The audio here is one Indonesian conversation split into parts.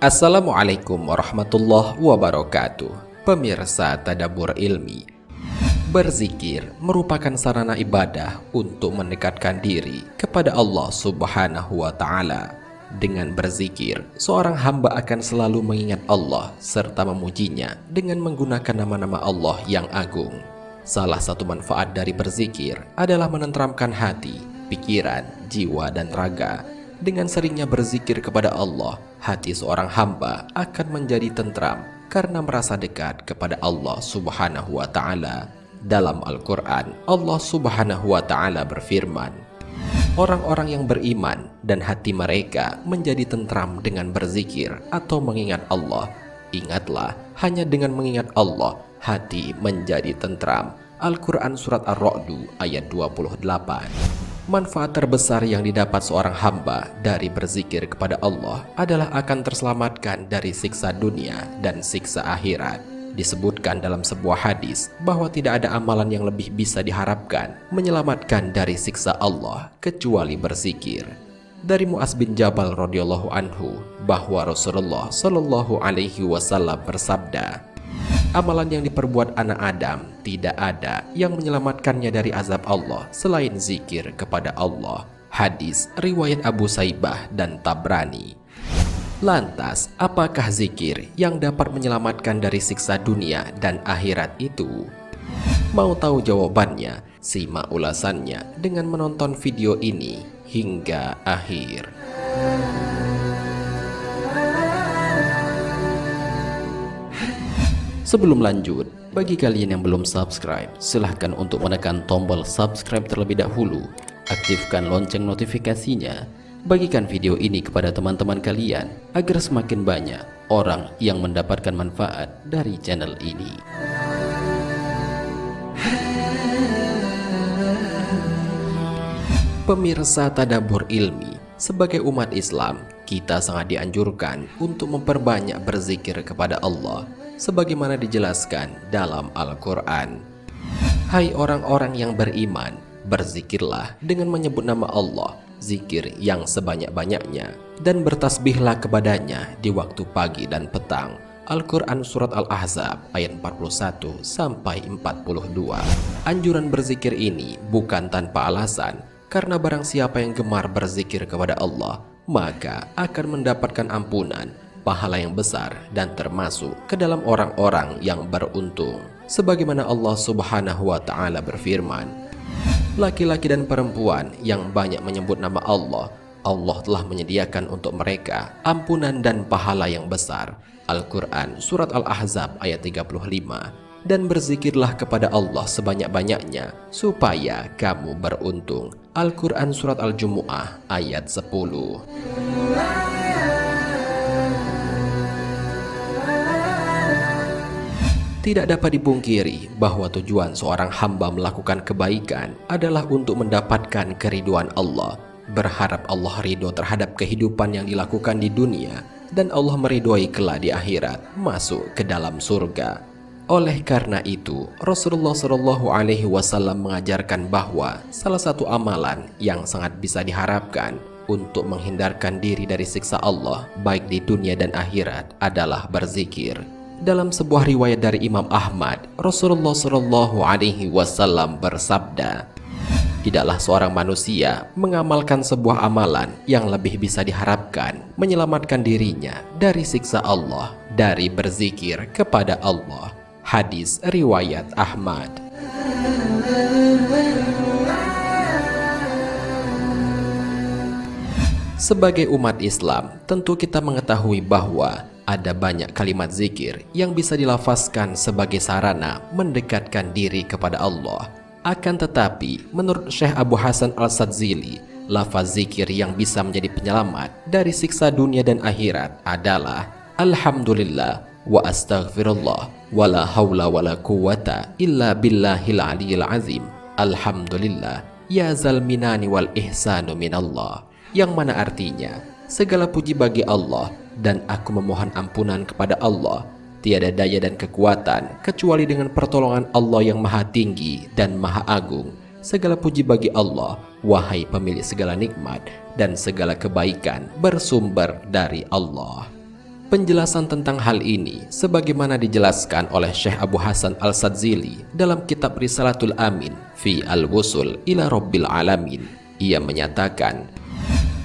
Assalamualaikum warahmatullahi wabarakatuh. Pemirsa Tadabbur Ilmi, berzikir merupakan sarana ibadah untuk mendekatkan diri kepada Allah Subhanahu wa Ta'ala. Dengan berzikir, seorang hamba akan selalu mengingat Allah serta memujinya dengan menggunakan nama-nama Allah yang agung. Salah satu manfaat dari berzikir adalah menenteramkan hati, pikiran, jiwa, dan raga. Dengan seringnya berzikir kepada Allah, hati seorang hamba akan menjadi tentram karena merasa dekat kepada Allah Subhanahu wa Ta'ala. Dalam Al-Quran, Allah Subhanahu wa Ta'ala berfirman, orang-orang yang beriman dan hati mereka menjadi tentram dengan berzikir atau mengingat Allah. Ingatlah, hanya dengan mengingat Allah, hati menjadi tentram. Al-Quran Surat Ar-Ra'du ayat 28. Manfaat terbesar yang didapat seorang hamba dari berzikir kepada Allah adalah akan terselamatkan dari siksa dunia dan siksa akhirat. Disebutkan dalam sebuah hadis bahwa tidak ada amalan yang lebih bisa diharapkan menyelamatkan dari siksa Allah kecuali berzikir. Dari Mu'az bin Jabal radhiyallahu anhu bahwa Rasulullah shallallahu alaihi wasallam bersabda, amalan yang diperbuat anak Adam tidak ada yang menyelamatkannya dari azab Allah selain zikir kepada Allah. Hadis riwayat Abu Saibah dan Tabrani. Lantas, apakah zikir yang dapat menyelamatkan dari siksa dunia dan akhirat itu? Mau tahu jawabannya? Simak ulasannya dengan menonton video ini hingga akhir. Sebelum lanjut, bagi kalian yang belum subscribe, silahkan untuk menekan tombol subscribe terlebih dahulu. Aktifkan lonceng notifikasinya. Bagikan video ini kepada teman-teman kalian agar semakin banyak orang yang mendapatkan manfaat dari channel ini. Pemirsa Tadabbur Ilmi, sebagai umat Islam, kita sangat dianjurkan untuk memperbanyak berzikir kepada Allah sebagaimana dijelaskan dalam Al-Quran. Hai orang-orang yang beriman, berzikirlah dengan menyebut nama Allah, zikir yang sebanyak-banyaknya, dan bertasbihlah kepadanya di waktu pagi dan petang. Al-Quran Surat Al-Ahzab ayat 41-42. Anjuran berzikir ini bukan tanpa alasan, karena barang siapa yang gemar berzikir kepada Allah, maka akan mendapatkan ampunan, pahala yang besar, dan termasuk ke dalam orang-orang yang beruntung. Sebagaimana Allah Subhanahu wa Ta'ala berfirman, laki-laki dan perempuan yang banyak menyebut nama Allah, Allah telah menyediakan untuk mereka ampunan dan pahala yang besar. Al-Quran Surat Al-Ahzab ayat 35. Dan berzikirlah kepada Allah sebanyak-banyaknya supaya kamu beruntung. Al-Quran Surat Al-Jumu'ah ayat 10. Tidak dapat dipungkiri bahwa tujuan seorang hamba melakukan kebaikan adalah untuk mendapatkan keriduan Allah, berharap Allah ridho terhadap kehidupan yang dilakukan di dunia, dan Allah meridhoi kelak di akhirat, masuk ke dalam surga. Oleh karena itu, Rasulullah Shallallahu Alaihi Wasallam mengajarkan bahwa salah satu amalan yang sangat bisa diharapkan untuk menghindarkan diri dari siksa Allah baik di dunia dan akhirat adalah berzikir. Dalam sebuah riwayat dari Imam Ahmad, Rasulullah Shallallahu Alaihi Wasallam bersabda, tidaklah seorang manusia mengamalkan sebuah amalan yang lebih bisa diharapkan menyelamatkan dirinya dari siksa Allah dari berzikir kepada Allah. Hadis riwayat Ahmad. Sebagai umat Islam, tentu kita mengetahui bahwa ada banyak kalimat zikir yang bisa dilafazkan sebagai sarana mendekatkan diri kepada Allah. Akan tetapi, menurut Syekh Abu Hasan Al-Sadzili, lafaz zikir yang bisa menjadi penyelamat dari siksa dunia dan akhirat adalah Alhamdulillah wa astaghfirullah wa la hawla wa la quwwata illa billahil aliyil azim. Alhamdulillah ya zal minani wal ihsanu minallah. Yang mana artinya, segala puji bagi Allah dan aku memohon ampunan kepada Allah. Tiada daya dan kekuatan kecuali dengan pertolongan Allah yang maha tinggi dan maha agung. segala puji bagi Allah, wahai pemilik segala nikmat, dan segala kebaikan bersumber dari Allah. Penjelasan tentang hal ini sebagaimana dijelaskan oleh Syekh Abu Hasan Al-Sadzili dalam kitab Risalatul Amin fi Al-Wusul ila Rabbil Alamin. Ia menyatakan,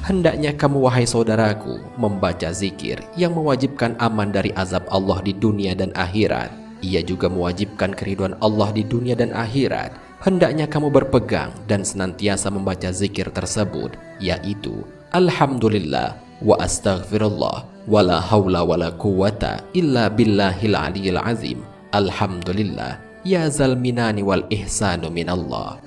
hendaknya kamu wahai saudaraku membaca zikir yang mewajibkan aman dari azab Allah di dunia dan akhirat. Ia juga mewajibkan keriduan Allah di dunia dan akhirat. Hendaknya kamu berpegang dan senantiasa membaca zikir tersebut, yaitu Alhamdulillah wa astaghfirullah wa la hawla wa la quwwata illa billahil aliyil azim. Alhamdulillah ya zal minani wal ihsanu minallah.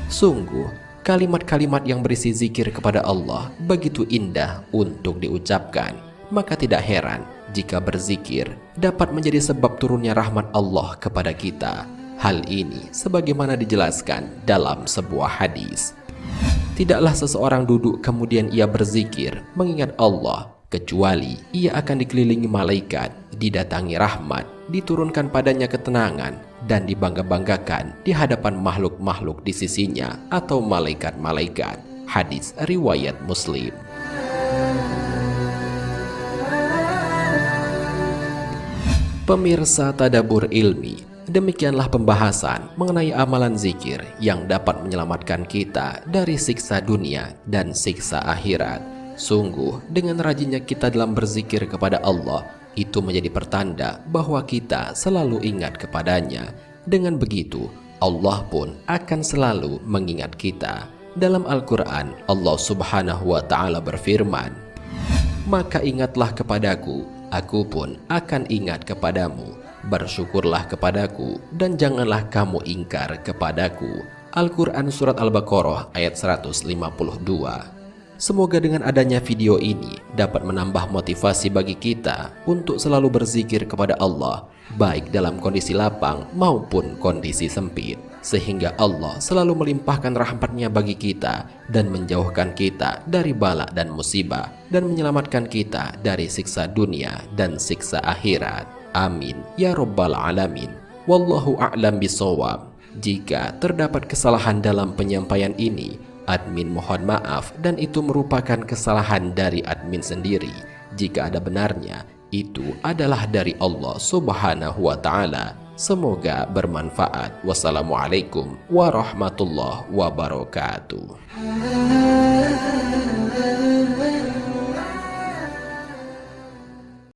Sungguh, kalimat-kalimat yang berisi zikir kepada Allah begitu indah untuk diucapkan. Maka tidak heran jika berzikir dapat menjadi sebab turunnya rahmat Allah kepada kita. Hal ini sebagaimana dijelaskan dalam sebuah hadis. Tidaklah seseorang duduk kemudian ia berzikir mengingat Allah, kecuali ia akan dikelilingi malaikat, didatangi rahmat, diturunkan padanya ketenangan, dan dibangga-banggakan di hadapan makhluk-makhluk di sisinya atau malaikat-malaikat. Hadis riwayat Muslim. Pemirsa Tadabbur Ilmi, demikianlah pembahasan mengenai amalan zikir yang dapat menyelamatkan kita dari siksa dunia dan siksa akhirat. Sungguh, dengan rajinnya kita dalam berzikir kepada Allah, itu menjadi pertanda bahwa kita selalu ingat kepadanya. Dengan begitu, Allah pun akan selalu mengingat kita. Dalam Al-Quran, Allah Subhanahu wa Ta'ala berfirman, maka ingatlah kepadaku, aku pun akan ingat kepadamu. Bersyukurlah kepadaku dan janganlah kamu ingkar kepadaku. Al-Quran Surat Al-Baqarah ayat 152. Semoga dengan adanya video ini dapat menambah motivasi bagi kita untuk selalu berzikir kepada Allah, baik dalam kondisi lapang maupun kondisi sempit, sehingga Allah selalu melimpahkan rahmat-Nya bagi kita dan menjauhkan kita dari bala dan musibah, dan menyelamatkan kita dari siksa dunia dan siksa akhirat. Amin ya Rabbal Alamin. Wallahu a'lam bishawab. Jika terdapat kesalahan dalam penyampaian ini, admin mohon maaf, dan itu merupakan kesalahan dari admin sendiri. Jika ada benarnya, itu adalah dari Allah Subhanahu wa Ta'ala. Semoga bermanfaat. Wassalamualaikum warahmatullahi wabarakatuh.